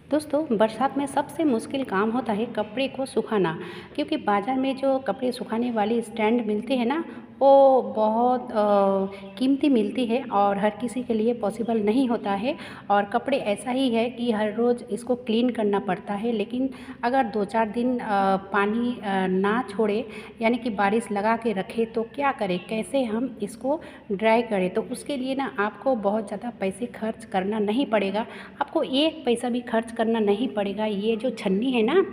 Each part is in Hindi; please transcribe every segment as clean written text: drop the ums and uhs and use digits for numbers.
दोस्तों, बरसात में सबसे मुश्किल काम होता है कपड़े को सुखाना। क्योंकि बाज़ार में जो कपड़े सुखाने वाली स्टैंड मिलते हैं ना, वो बहुत कीमती मिलती है और हर किसी के लिए पॉसिबल नहीं होता है। और कपड़े ऐसा ही है कि हर रोज़ इसको क्लीन करना पड़ता है। लेकिन अगर 2-4 दिन पानी ना छोड़े, यानी कि बारिश लगा के रखे, तो क्या करें, कैसे हम इसको ड्राई करें? तो उसके लिए ना आपको बहुत ज़्यादा पैसे खर्च करना नहीं पड़ेगा। आपको एक पैसा भी खर्च करना नहीं पड़ेगा। ये जो छन्नी है ना,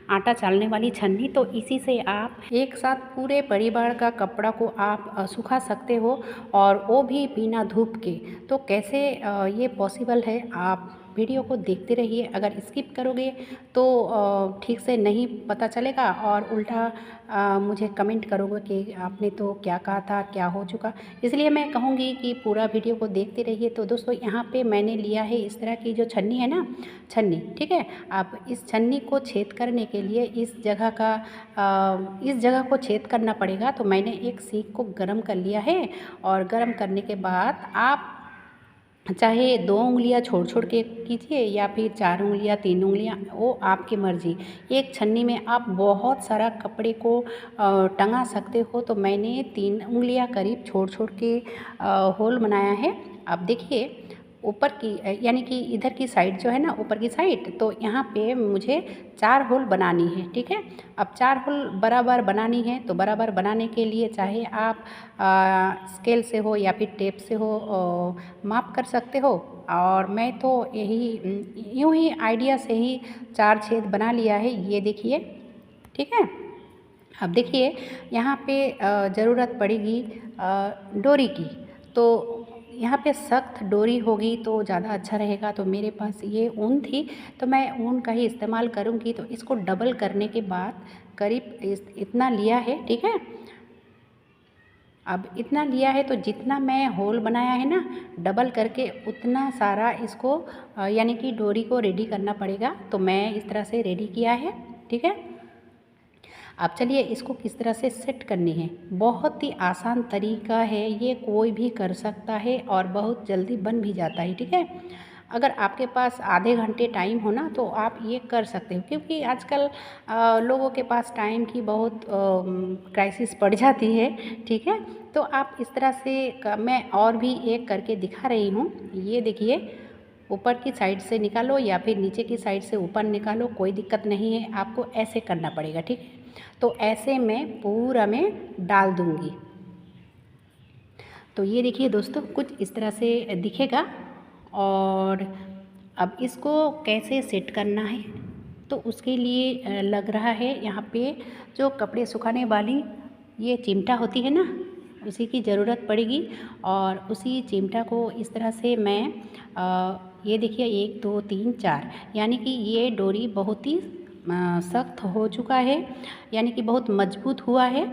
आटा चालने वाली छन्नी, तो इसी से आप एक साथ पूरे परिवार का कपड़ा को आप सुखा सकते हो, और वो भी बिना धूप के। तो कैसे ये पॉसिबल है, आप वीडियो को देखते रहिए। अगर स्किप करोगे तो ठीक से नहीं पता चलेगा, और उल्टा मुझे कमेंट करोगे कि आपने तो क्या कहा था, क्या हो चुका। इसलिए मैं कहूँगी कि पूरा वीडियो को देखते रहिए। तो दोस्तों, यहाँ पे मैंने लिया है इस तरह की जो छन्नी है ना, छन्नी, ठीक है। अब इस छन्नी को छेद करने के लिए इस जगह को छेद करना पड़ेगा। तो मैंने एक सीख को गरम कर लिया है, और गरम करने के बाद आप चाहे 2 उँगलियाँ छोड़ के कीजिए, या फिर 4 उँगलियाँ, 3 उँगलियाँ, वो आपकी मर्ज़ी। एक छन्नी में आप बहुत सारा कपड़े को टंगा सकते हो। तो मैंने 3 उँगलियाँ करीब छोड़ के होल बनाया है। अब देखिए, ऊपर की यानी कि इधर की साइड जो है ना, ऊपर की साइड, तो यहाँ पे मुझे 4 होल बनानी है, ठीक है। अब 4 होल बराबर बनानी है। तो बराबर बनाने के लिए चाहे आप स्केल से हो या फिर टेप से हो माप कर सकते हो। और मैं तो यही यूँ ही आइडिया से ही 4 छेद बना लिया है, ये देखिए, ठीक है। अब देखिए, यहाँ पे ज़रूरत पड़ेगी डोरी की। तो यहाँ पे सख्त डोरी होगी तो ज़्यादा अच्छा रहेगा। तो मेरे पास ये ऊन थी, तो मैं ऊन का ही इस्तेमाल करूँगी। तो इसको डबल करने के बाद करीब इतना लिया है, ठीक है। अब इतना लिया है, तो जितना मैं होल बनाया है ना, डबल करके उतना सारा इसको यानी कि डोरी को रेडी करना पड़ेगा। तो मैं इस तरह से रेडी किया है, ठीक है। अब चलिए इसको किस तरह से सेट करनी है। बहुत ही आसान तरीका है, ये कोई भी कर सकता है और बहुत जल्दी बन भी जाता है, ठीक है। अगर आपके पास आधे घंटे टाइम हो ना, तो आप ये कर सकते हो। क्योंकि आजकल लोगों के पास टाइम की बहुत क्राइसिस पड़ जाती है, ठीक है। तो आप इस तरह से मैं और भी एक करके दिखा रही हूँ। ये देखिए, ऊपर की साइड से निकालो या फिर नीचे की साइड से ऊपर निकालो, कोई दिक्कत नहीं है। आपको ऐसे करना पड़ेगा, ठीक है। तो ऐसे मैं पूरा में डाल दूँगी। तो ये देखिए दोस्तों, कुछ इस तरह से दिखेगा। और अब इसको कैसे सेट करना है, तो उसके लिए लग रहा है यहाँ पे जो कपड़े सुखाने वाली ये चिमटा होती है ना, उसी की ज़रूरत पड़ेगी। और उसी चिमटा को इस तरह से मैं ये देखिए, 1 2 3 4, यानी कि ये डोरी बहुत ही सख्त हो चुका है, यानी कि बहुत मजबूत हुआ है।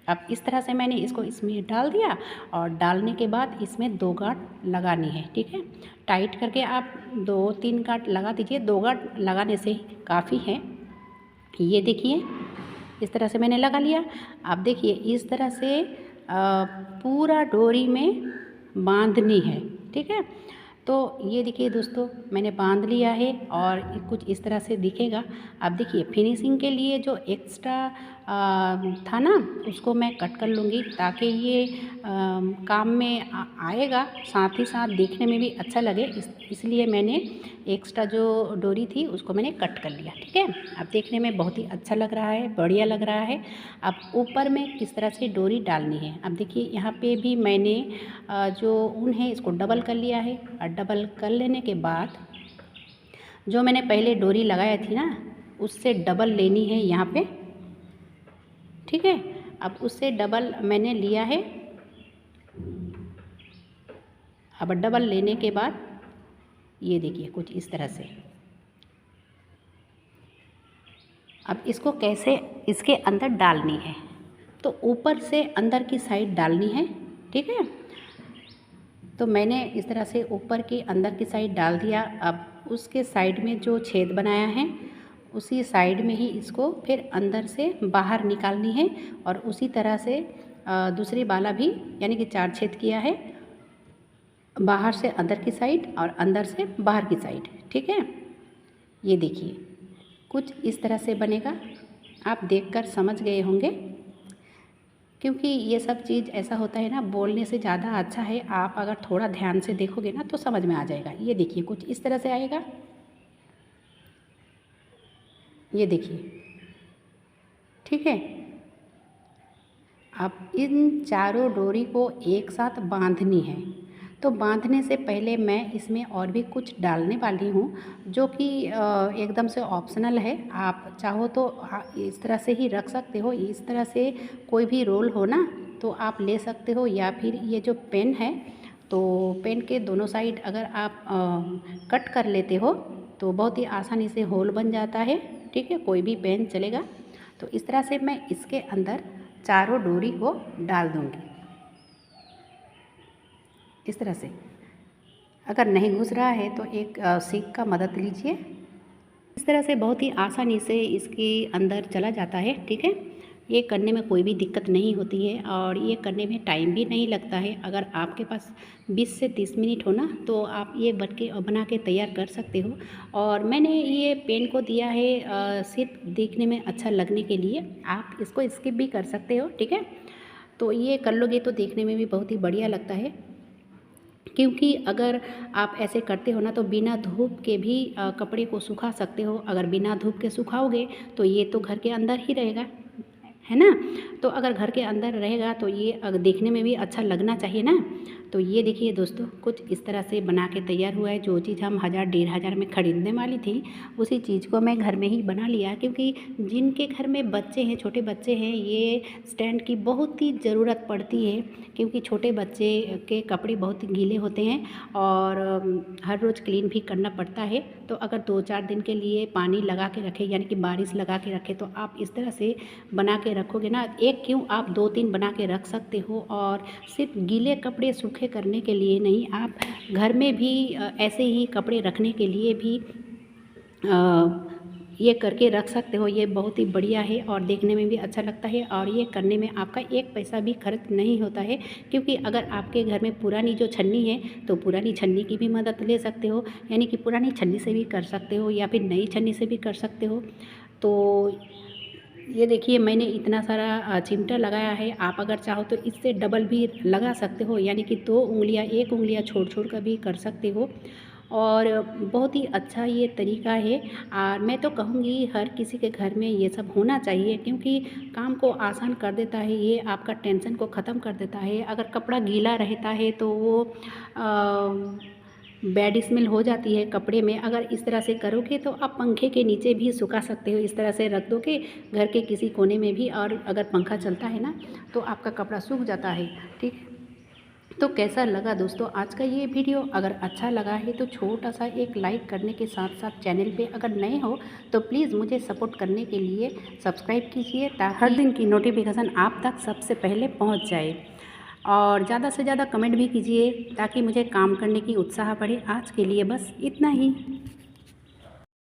अब इस तरह से मैंने इसको इसमें डाल दिया, और डालने के बाद इसमें 2 गांठ लगानी है, ठीक है। टाइट करके आप 2-3 गांठ लगा दीजिए। 2 गांठ लगाने से ही काफ़ी है। ये देखिए, इस तरह से मैंने लगा लिया। अब देखिए, इस तरह से पूरा डोरी में बांधनी है, ठीक है। तो ये देखिए दोस्तों, मैंने बांध लिया है, और कुछ इस तरह से दिखेगा। अब देखिए, फिनिशिंग के लिए जो एक्स्ट्रा था ना, उसको मैं कट कर लूँगी, ताकि ये काम में आएगा, साथ ही साथ देखने में भी अच्छा लगे। इसलिए मैंने एक्स्ट्रा जो डोरी थी उसको मैंने कट कर लिया, ठीक है। अब देखने में बहुत ही अच्छा लग रहा है, बढ़िया लग रहा है। अब ऊपर में किस तरह से डोरी डालनी है, अब देखिए, यहाँ पे भी मैंने जो ऊन है इसको डबल कर लिया है। और डबल कर लेने के बाद जो मैंने पहले डोरी लगाया थी ना, उससे डबल लेनी है यहाँ पे, ठीक है। अब उससे डबल मैंने लिया है। अब डबल लेने के बाद ये देखिए, कुछ इस तरह से। अब इसको कैसे इसके अंदर डालनी है, तो ऊपर से अंदर की साइड डालनी है, ठीक है। तो मैंने इस तरह से ऊपर के अंदर की साइड डाल दिया। अब उसके साइड में जो छेद बनाया है, उसी साइड में ही इसको फिर अंदर से बाहर निकालनी है। और उसी तरह से दूसरी वाला भी, यानी कि 4 छेद किया है, बाहर से अंदर की साइड और अंदर से बाहर की साइड, ठीक है। ये देखिए कुछ इस तरह से बनेगा। आप देखकर समझ गए होंगे, क्योंकि ये सब चीज़ ऐसा होता है ना, बोलने से ज़्यादा अच्छा है आप अगर थोड़ा ध्यान से देखोगे ना तो समझ में आ जाएगा। ये देखिए कुछ इस तरह से आएगा। ये देखिए, ठीक है। अब इन चारों डोरी को एक साथ बांधनी है। तो बांधने से पहले मैं इसमें और भी कुछ डालने वाली हूँ, जो कि एकदम से ऑप्शनल है। आप चाहो तो इस तरह से ही रख सकते हो। इस तरह से कोई भी रोल हो ना तो आप ले सकते हो, या फिर ये जो पेन है तो पेन के दोनों साइड अगर आप कट कर लेते हो तो बहुत ही आसानी से होल बन जाता है। ठीक है, कोई भी पेन चलेगा। तो इस तरह से मैं इसके अंदर चारों डोरी को डाल दूंगी। इस तरह से अगर नहीं घुस रहा है तो एक सीख का मदद लीजिए। इस तरह से बहुत ही आसानी से इसके अंदर चला जाता है। ठीक है, ये करने में कोई भी दिक्कत नहीं होती है और ये करने में टाइम भी नहीं लगता है। अगर आपके पास 20 से 30 मिनट हो ना तो आप ये बना के तैयार कर सकते हो। और मैंने ये पेन को दिया है सिर्फ देखने में अच्छा लगने के लिए। आप इसको स्किप भी कर सकते हो। ठीक है, तो ये कर लोगे तो देखने में भी बहुत ही बढ़िया लगता है, क्योंकि अगर आप ऐसे करते हो ना तो बिना धूप के भी कपड़े को सुखा सकते हो। अगर बिना धूप के सुखाओगे तो ये तो घर के अंदर ही रहेगा, है ना। तो अगर घर के अंदर रहेगा तो ये अगर देखने में भी अच्छा लगना चाहिए ना। तो ये देखिए दोस्तों, कुछ इस तरह से बना के तैयार हुआ है। जो चीज़ हम 1000-1500 में ख़रीदने वाली थी उसी चीज़ को मैं घर में ही बना लिया, क्योंकि जिनके घर में बच्चे हैं, छोटे बच्चे हैं, ये स्टैंड की बहुत ही ज़रूरत पड़ती है। क्योंकि छोटे बच्चे के कपड़े बहुत गीले होते हैं और हर रोज़ क्लीन भी करना पड़ता है। तो अगर 2-4 दिन के लिए पानी लगा के रखें, यानी कि बारिश लगा के रखें, तो आप इस तरह से बना के रखोगे ना, एक क्यों आप 2-3 बना के रख सकते हो। और सिर्फ गीले कपड़े सूखे करने के लिए नहीं, आप घर में भी ऐसे ही कपड़े रखने के लिए भी ये करके रख सकते हो। ये बहुत ही बढ़िया है और देखने में भी अच्छा लगता है और ये करने में आपका एक पैसा भी खर्च नहीं होता है। क्योंकि अगर आपके घर में पुरानी जो छन्नी है तो पुरानी छन्नी की भी मदद ले सकते हो, यानी कि पुरानी छन्नी से भी कर सकते हो या फिर नई छन्नी से भी कर सकते हो। तो ये देखिए मैंने इतना सारा चिमटा लगाया है। आप अगर चाहो तो इससे डबल भी लगा सकते हो, यानी कि 2 उंगलियां, 1 उंगलियां छोड़ छोड़ कर भी कर सकते हो। और बहुत ही अच्छा ये तरीका है। और मैं तो कहूँगी हर किसी के घर में ये सब होना चाहिए, क्योंकि काम को आसान कर देता है। ये आपका टेंशन को ख़त्म कर देता है। अगर कपड़ा गीला रहता है तो वो बैड स्मेल हो जाती है कपड़े में। अगर इस तरह से करोगे तो आप पंखे के नीचे भी सुखा सकते हो। इस तरह से रख दोगे घर के किसी कोने में भी, और अगर पंखा चलता है ना तो आपका कपड़ा सूख जाता है। ठीक, तो कैसा लगा दोस्तों आज का ये वीडियो? अगर अच्छा लगा है तो छोटा सा एक लाइक करने के साथ साथ चैनल पे अगर नए हो तो प्लीज़ मुझे सपोर्ट करने के लिए सब्सक्राइब कीजिए, ताकि हर दिन की नोटिफिकेशन आप तक सबसे पहले पहुंच जाए। और ज़्यादा से ज़्यादा कमेंट भी कीजिए ताकि मुझे काम करने की उत्साह बढ़े। आज के लिए बस इतना ही।